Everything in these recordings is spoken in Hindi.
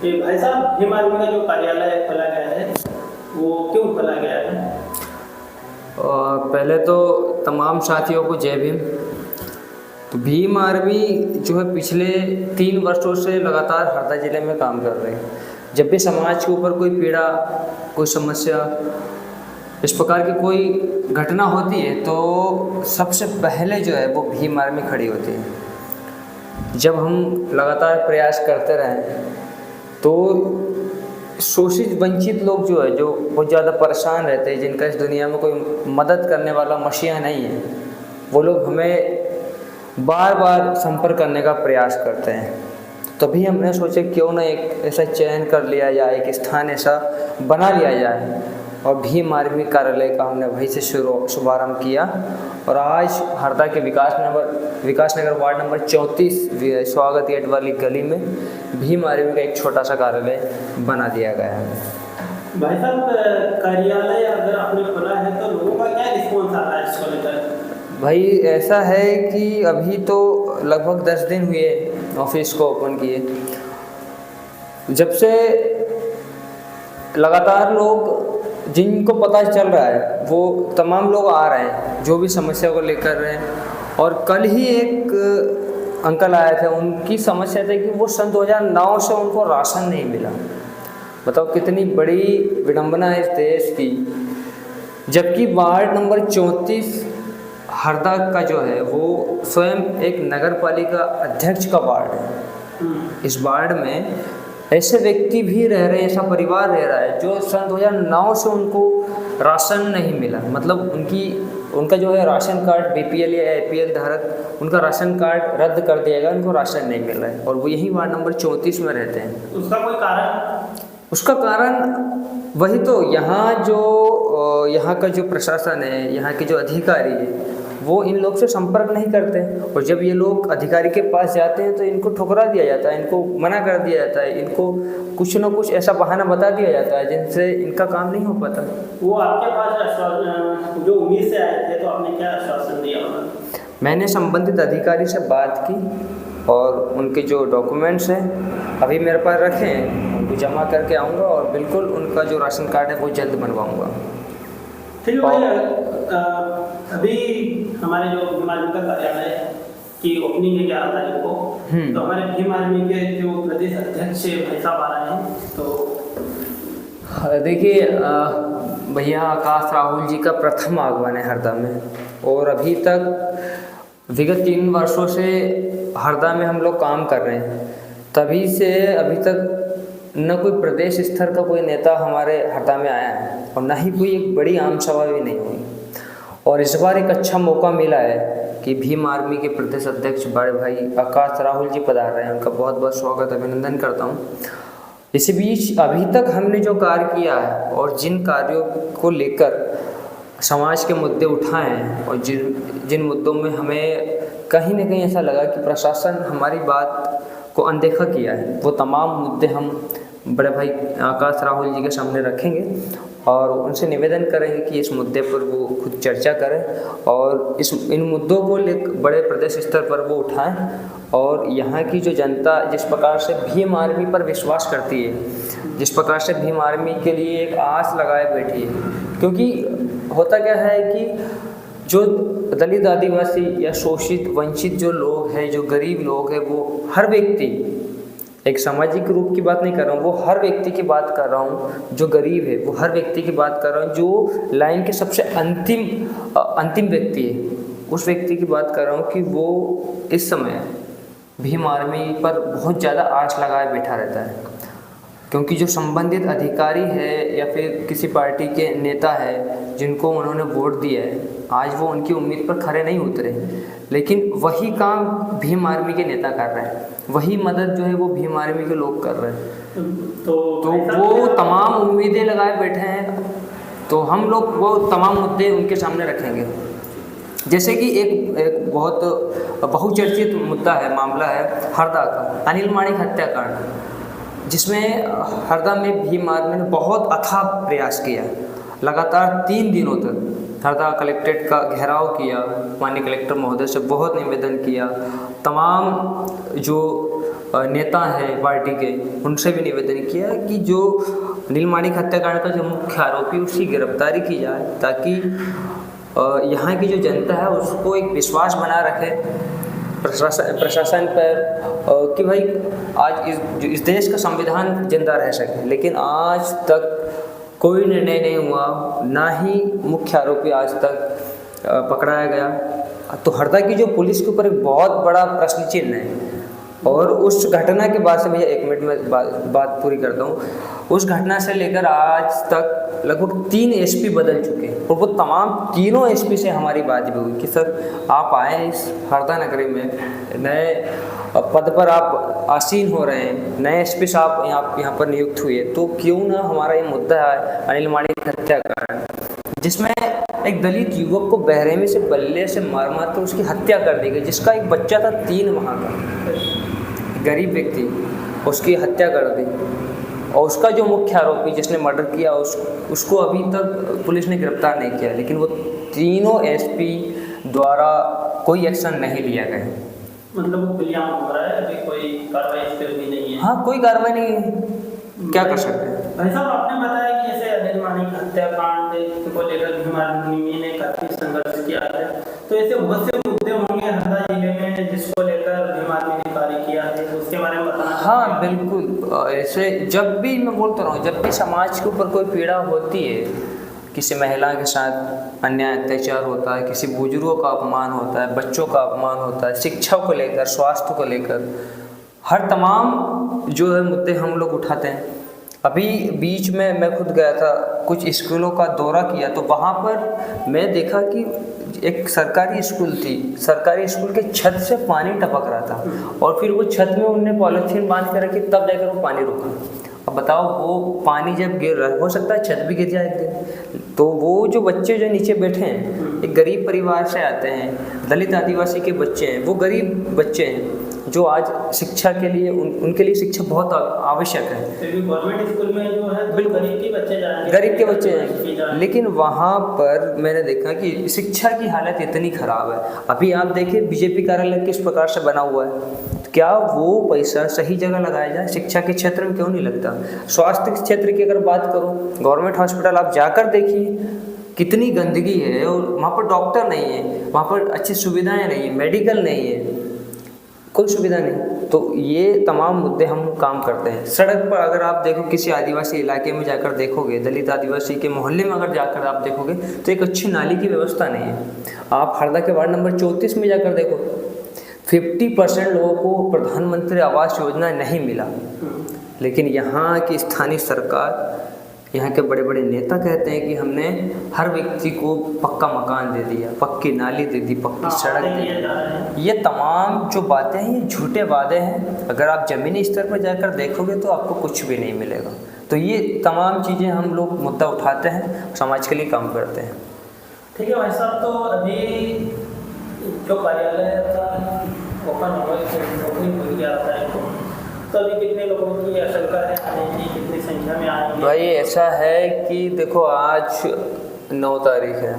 भाई साहब, भीम आर्मी का जो कार्यालय खोला गया है वो क्यों खोला गया है? पहले तो तमाम साथियों को जय भीम। तो भीम आर्मी जो है पिछले 3 वर्षों से लगातार हरदा ज़िले में काम कर रहे हैं। जब भी समाज के ऊपर कोई पीड़ा, कोई समस्या, इस प्रकार की कोई घटना होती है तो सबसे पहले जो है वो भीम आर्मी खड़ी होती है। जब हम लगातार प्रयास करते रहें तो शोषित वंचित लोग जो है, जो बहुत ज़्यादा परेशान रहते हैं, जिनका इस दुनिया में कोई मदद करने वाला मसीहा नहीं है, वो लोग हमें बार बार संपर्क करने का प्रयास करते हैं। तभी हमने सोचा क्यों ना एक ऐसा चयन कर लिया जाए, एक स्थान ऐसा बना लिया जाए, और भीम आर्मी कार्यालय का हमने वहीं से शुभारंभ किया। और आज हरदा के विकास नगर वार्ड नंबर 34 स्वागत गेट वाली गली में भीम आर्मी का एक छोटा सा कार्यालय बना दिया गया है। भाई साहब, कार्यालय अगर आपने खोला है तो लोगों का क्या रिस्पॉन्स आता है इसको लेकर? भाई ऐसा है कि अभी तो लगभग 10 दिन हुए ऑफिस को ओपन किए। जब से लगातार लोग, जिनको पता चल रहा है वो तमाम लोग आ रहे हैं, जो भी समस्या को लेकर रहे हैं। और कल ही एक अंकल आए थे, उनकी समस्या थी कि वो सन 2009 से उनको राशन नहीं मिला। बताओ कितनी बड़ी विडंबना है इस देश की। जबकि वार्ड नंबर 34 हरदा का जो है वो स्वयं एक नगर पालिका अध्यक्ष का वार्ड है। इस वार्ड में ऐसे व्यक्ति भी रह रहे हैं, ऐसा परिवार रह रहा है जो सन 2009 से उनको राशन नहीं मिला। मतलब उनका जो है राशन कार्ड, बीपीएल या एपीएल धारक, उनका राशन कार्ड रद्द कर दिया गया, उनको राशन नहीं मिल रहा है, और वो यही वार्ड नंबर 34 में रहते हैं। उसका कोई कारण? उसका कारण वही तो, यहाँ का जो प्रशासन है, यहाँ के जो अधिकारी है, वो इन लोग से संपर्क नहीं करते। और जब ये लोग अधिकारी के पास जाते हैं तो इनको ठुकरा दिया जाता है, इनको मना कर दिया जाता है, इनको कुछ न कुछ ऐसा बहाना बता दिया जाता है जिनसे इनका काम नहीं हो पाता। वो आपके पास जो उम्मीद से आए थे तो आपने क्या आश्वासन दिया उन्हें? मैंने संबंधित अधिकारी से बात की और उनके जो डॉक्यूमेंट्स हैं अभी मेरे पास रखे हैं, उनको जमा करके आऊँगा और बिल्कुल उनका जो राशन कार्ड है वो जल्द बनवाऊँगा। ठीक है भाई, अभी हमारे जो भीम आर्मी का कार्यालय की ओपनिंग है 11 तारीख को, तो हमारे भीम आर्मी के जो प्रदेश अध्यक्ष भाई साहब आ रहे हैं, तो देखिए भैया आकाश राहुल जी का प्रथम आगमन है हरदा में। और अभी तक विगत 3 वर्षों से हरदा में हम लोग काम कर रहे हैं, तभी से अभी तक न कोई प्रदेश स्तर का कोई नेता हमारे हरदा में आया है और न ही कोई एक बड़ी आम सभा भी नहीं हुई। और इस बार एक अच्छा मौका मिला है कि भीम आर्मी के प्रदेश अध्यक्ष बड़े भाई आकाश राहुल जी पधार रहे हैं, उनका बहुत बहुत स्वागत, अभिनंदन करता हूँ। इसी बीच अभी तक हमने जो कार्य किया है और जिन कार्यों को लेकर समाज के मुद्दे उठाए हैं और जिन मुद्दों में हमें कहीं न कहीं ऐसा लगा कि प्रशासन हमारी बात को अनदेखा किया है, वो तमाम मुद्दे हम बड़े भाई आकाश राहुल जी के सामने रखेंगे और उनसे निवेदन करेंगे कि इस मुद्दे पर वो खुद चर्चा करें और इन मुद्दों को बड़े प्रदेश स्तर पर वो उठाएं। और यहाँ की जो जनता जिस प्रकार से भीम आर्मी पर विश्वास करती है, जिस प्रकार से भीम आर्मी के लिए एक आस लगाए बैठी है, क्योंकि होता क्या है कि जो दलित, आदिवासी या शोषित वंचित जो लोग हैं, जो गरीब लोग हैं, वो हर व्यक्ति, एक सामाजिक रूप की बात नहीं कर रहा हूँ, वो हर व्यक्ति की बात कर रहा हूँ, जो गरीब है वो हर व्यक्ति की बात कर रहा हूँ, जो लाइन के सबसे अंतिम व्यक्ति है, उस व्यक्ति की बात कर रहा हूँ कि वो इस समय भीम आर्मी पर बहुत ज़्यादा आस लगाए बैठा रहता है। क्योंकि जो संबंधित अधिकारी है या फिर किसी पार्टी के नेता है जिनको उन्होंने वोट दिया है, आज वो उनकी उम्मीद पर खरे नहीं उतरे, लेकिन वही काम भीम आर्मी के नेता कर रहे हैं, वही मदद जो है वो भीम आर्मी के लोग कर रहे हैं। तो वो तमाम उम्मीदें लगाए बैठे हैं, तो हम लोग वो तमाम मुद्दे उनके सामने रखेंगे। जैसे कि एक बहुत बहुचर्चित मुद्दा है, मामला है हरदा का, अनिल माणिक हत्याकांड, जिसमें हरदा में भीम आर्मी ने बहुत अथाह प्रयास किया। लगातार 3 दिनों तक हरदा कलेक्ट्रेट का घेराव किया, माननीय कलेक्टर महोदय से बहुत निवेदन किया, तमाम जो नेता हैं पार्टी के, उनसे भी निवेदन किया कि जो नीलमाणिक हत्याकांड का जो मुख्य आरोपी उसकी गिरफ्तारी की जाए, ताकि यहाँ की जो जनता है उसको एक विश्वास बना रखे प्रशासन पर कि भाई आज इस देश का संविधान जिंदा रह सके। लेकिन आज तक कोई निर्णय नहीं हुआ, ना ही मुख्य आरोपी आज तक पकड़ाया गया। तो हरदा की जो पुलिस के ऊपर एक बहुत बड़ा प्रश्न चिन्ह है। और उस घटना के बाद से, भैया 1 मिनट में बात पूरी करता हूँ, उस घटना से लेकर आज तक लगभग 3 एसपी बदल चुके हैं और वो तमाम तीनों एसपी से हमारी बात भी हुई कि सर आप आए इस हरदा नगरी में, नए पद पर आप आसीन हो रहे हैं, नए एसपी साहब यहाँ पर नियुक्त हुए, तो क्यों ना हमारा ये मुद्दा है अनिल माणिक हत्याकांड, जिसमें एक दलित युवक को बहरेमी से बल्ले से मार कर उसकी हत्या कर दी गई, जिसका एक बच्चा था 3 माह का, गरीब व्यक्ति, उसकी हत्या कर दी। और उसका जो मुख्य आरोपी जिसने मर्डर किया उसको अभी तक पुलिस ने गिरफ्तार नहीं किया, लेकिन वो तीनों एसपी द्वारा कोई एक्शन नहीं लिया गया। मतलब वो खुलेआम हो रहा है, अभी कोई कार्रवाई इस पर भी नहीं है। हाँ, कोई कार्रवाई नहीं है, क्या कर सकते हैं। भाई साहब, आपने बताया कि जैसे अनिल माणिक हत्याकांड को लेकर भीम आर्मी ने काफी संघर्ष किया है, तो ऐसे बहुत से मुद्दे होंगे हरदा जिले में जिसको लेकर भीम आर्मी ने कार्य किया है, उसके बारे में बताना। हाँ बिल्कुल, ऐसे जब भी मैं बोलता रहा हूँ, जब भी समाज के ऊपर कोई पीड़ा होती है, किसी महिला के साथ अन्याय अत्याचार होता है, किसी बुजुर्गों का अपमान होता है, बच्चों का अपमान होता है, शिक्षा को लेकर, स्वास्थ्य को लेकर, हर तमाम जो है मुद्दे हम लोग उठाते हैं। अभी बीच में मैं खुद गया था, कुछ स्कूलों का दौरा किया, तो वहाँ पर मैं देखा कि एक सरकारी स्कूल थी, सरकारी स्कूल के छत से पानी टपक रहा था और फिर वो छत में उनने पॉलीथीन बांध कर रखी, तब जाकर वो पानी रुका। अब बताओ, वो पानी जब गिर रहा है, हो सकता है छत भी गिर जाए एक दिन, तो वो जो बच्चे जो नीचे बैठे हैं, एक गरीब परिवार से आते हैं, दलित आदिवासी के बच्चे हैं, वो गरीब बच्चे हैं जो आज शिक्षा के लिए उनके लिए शिक्षा बहुत आवश्यक है। गवर्नमेंट स्कूल में जो है बिल्कुल गरीब के बच्चे जा रहे हैं, गरीब के बच्चे हैं, लेकिन वहाँ पर मैंने देखा कि शिक्षा की हालत इतनी ख़राब है। अभी आप देखिए बीजेपी कार्यालय किस प्रकार से बना हुआ है, क्या वो पैसा सही जगह लगाया जाए? शिक्षा के क्षेत्र में क्यों नहीं लगता? स्वास्थ्य के क्षेत्र की अगर बात करूँ, गवर्नमेंट हॉस्पिटल आप जाकर देखिए कितनी गंदगी है और वहाँ पर डॉक्टर नहीं है, वहाँ पर अच्छी सुविधाएं नहीं है, मेडिकल नहीं है, कोई सुविधा नहीं। तो ये तमाम मुद्दे हम काम करते हैं। सड़क पर अगर आप देखो, किसी आदिवासी इलाके में जाकर देखोगे, दलित आदिवासी के मोहल्ले में अगर जाकर आप देखोगे तो एक अच्छी नाली की व्यवस्था नहीं है। आप हरदा के वार्ड नंबर 34 में जाकर देखो, 50% लोगों को प्रधानमंत्री आवास योजना नहीं मिला, लेकिन यहाँ की स्थानीय सरकार, यहाँ के बड़े बड़े नेता कहते हैं कि हमने हर व्यक्ति को पक्का मकान दे दिया, पक्की नाली दे दी, पक्की सड़क दे दी। ये तमाम जो बातें हैं ये झूठे वादे हैं। अगर आप ज़मीनी स्तर पर जाकर देखोगे तो आपको कुछ भी नहीं मिलेगा। तो ये तमाम चीज़ें हम लोग मुद्दा उठाते हैं, समाज के लिए काम करते हैं। ठीक है भाई साहब, तो अभी जो कार्यालय था ओपन हो गया था, तो अभी कितने लोगों की आशंका है आने की, कितनी संख्या में आएंगे? भाई ऐसा है कि देखो, आज 9 तारीख है,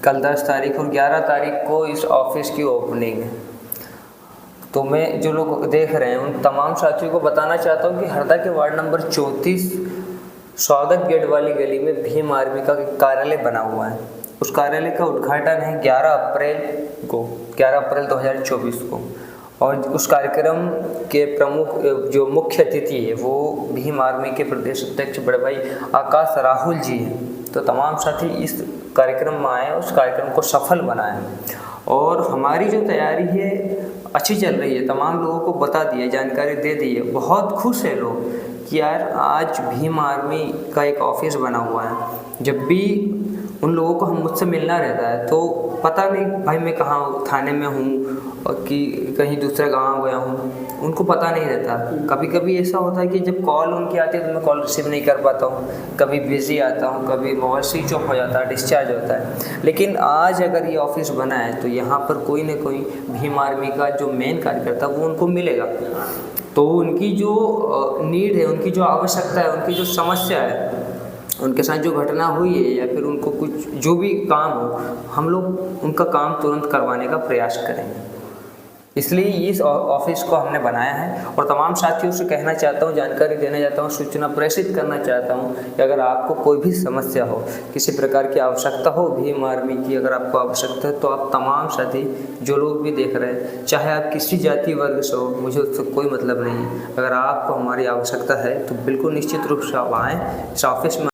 कल 10 तारीख और 11 तारीख को इस ऑफिस की ओपनिंग है। तो मैं जो लोग देख रहे हैं उन तमाम साथियों को बताना चाहता हूँ कि हरदा के वार्ड नंबर 34 स्वागत गेट वाली गली में भीम आर्मी का कार्यालय बना हुआ है। उस कार्यालय का उद्घाटन है 11 अप्रैल 2024 को, और उस कार्यक्रम के प्रमुख जो मुख्य अतिथि है वो भीम आर्मी के प्रदेश अध्यक्ष बड़े भाई आकाश राहुल जी हैं। तो तमाम साथी इस कार्यक्रम में आए, उस कार्यक्रम को सफल बनाएं, और हमारी जो तैयारी है अच्छी चल रही है। तमाम लोगों को बता दिया, जानकारी दे दी है, बहुत खुश है लोग कि यार आज भीम आर्मी का एक ऑफिस बना हुआ है। जब भी उन लोगों को हम मुझसे मिलना रहता है तो पता नहीं भाई मैं कहाँ थाने में हूँ कि कहीं दूसरे गांव गया हूँ, उनको पता नहीं रहता। कभी कभी ऐसा होता है कि जब कॉल उनकी आती है तो मैं कॉल रिसीव नहीं कर पाता हूँ, कभी बिजी आता हूँ, कभी मोबाइल स्विच ऑफ हो जाता है, डिस्चार्ज होता है। लेकिन आज अगर ये ऑफिस बना है तो यहाँ पर कोई ना कोई भीम आर्मी का जो मेन कार्यकर्ता वो उनको मिलेगा। तो उनकी जो नीड है, उनकी जो आवश्यकता है, उनकी जो समस्या है, उनके साथ जो घटना हुई है या फिर उनको कुछ जो भी काम हो, हम लोग उनका काम तुरंत करवाने का प्रयास करेंगे। इसलिए इस ऑफिस को हमने बनाया है और तमाम साथियों से कहना चाहता हूँ, जानकारी देना चाहता हूँ, सूचना प्रेषित करना चाहता हूँ कि अगर आपको कोई भी समस्या हो, किसी प्रकार की आवश्यकता हो भीम आर्मी की, अगर आपको आवश्यकता है तो आप तमाम साथी जो लोग भी देख रहे हैं, चाहे आप किसी जाति वर्ग से हो, मुझे उससे कोई मतलब नहीं है, अगर आपको हमारी आवश्यकता है तो बिल्कुल निश्चित रूप से आप आएँ इस ऑफिस में।